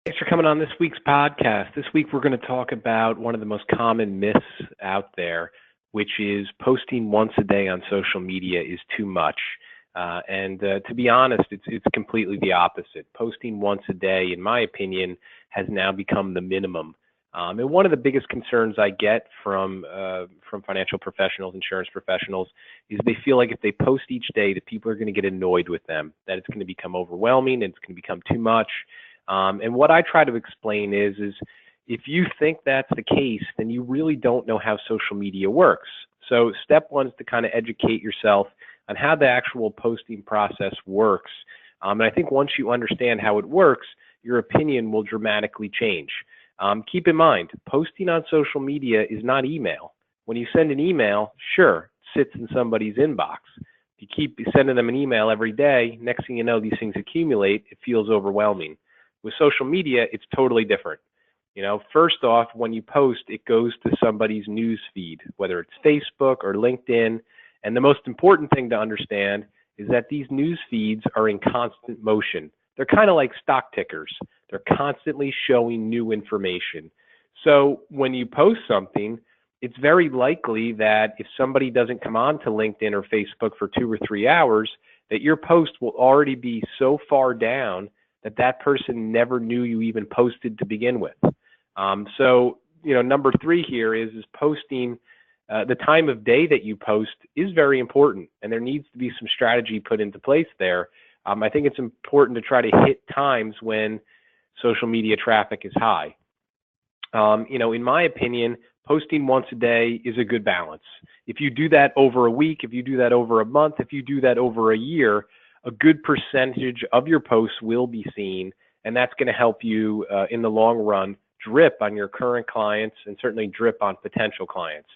Thanks for coming on this week's podcast. This week we're going to talk about one of the most common myths out there, which is posting once a day on social media is too much. And to be honest, it's completely the opposite. Posting once a day, in my opinion, has now become the minimum. And one of the biggest concerns I get from financial professionals, insurance professionals, is they feel like if they post each day, that people are going to get annoyed with them, that it's going to become overwhelming, and it's going to become too much. And what I try to explain is if you think that's the case, then you really don't know how social media works. So step one is to kind of educate yourself on how the actual posting process works. And I think once you understand how it works, your opinion will dramatically change. Keep in mind, posting on social media is not email. When you send an email, sure, it sits in somebody's inbox. If you keep sending them an email every day, next thing you know, these things accumulate. It feels overwhelming. With social media, it's totally different. First off, when you post, it goes to somebody's news feed, whether it's Facebook or LinkedIn. And the most important thing to understand is that these news feeds are in constant motion. They're kind of like stock tickers. They're constantly showing new information. So when you post something, it's very likely that if somebody doesn't come on to LinkedIn or Facebook for 2 or 3 hours, that your post will already be so far down that person never knew you even posted to begin with. So number 3 here is posting. The time of day that you post is very important, and there needs to be some strategy put into place there. I think it's important to try to hit times when social media traffic is high. In my opinion, posting once a day is a good balance. If you do that over a week, if you do that over a month, if you do that over a year, a good percentage of your posts will be seen, and that's going to help you in the long run drip on your current clients and certainly drip on potential clients.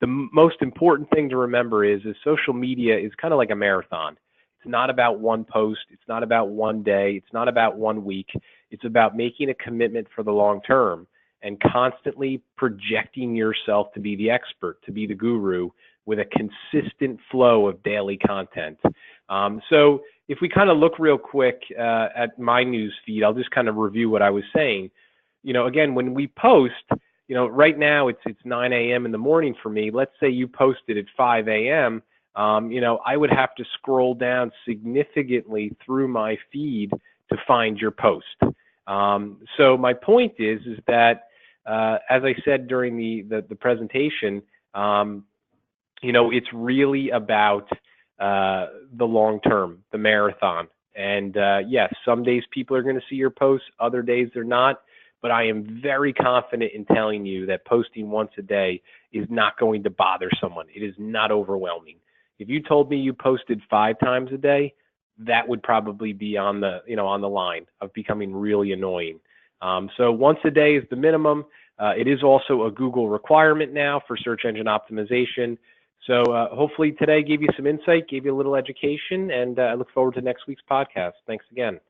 The most important thing to remember is social media is kind of like a marathon. It's not about one post. It's not about one day. It's not about 1 week. It's about making a commitment for the long term and constantly projecting yourself to be the expert, to be the guru with a consistent flow of daily content. So if we kind of look real quick at my news feed, I'll just kind of review what I was saying. Again, when we post, right now it's 9 a.m. in the morning for me. Let's say you posted at 5 a.m. I would have to scroll down significantly through my feed to find your post. So my point is that, as I said during the presentation, it's really about the long term, the marathon. And yes, some days people are going to see your posts, other days they're not. But I am very confident in telling you that posting once a day is not going to bother someone. It is not overwhelming. If you told me you posted 5 times a day, that would probably be on the line of becoming really annoying. So once a day is the minimum. It is also a Google requirement now for search engine optimization. So hopefully today gave you some insight, gave you a little education, and I look forward to next week's podcast. Thanks again.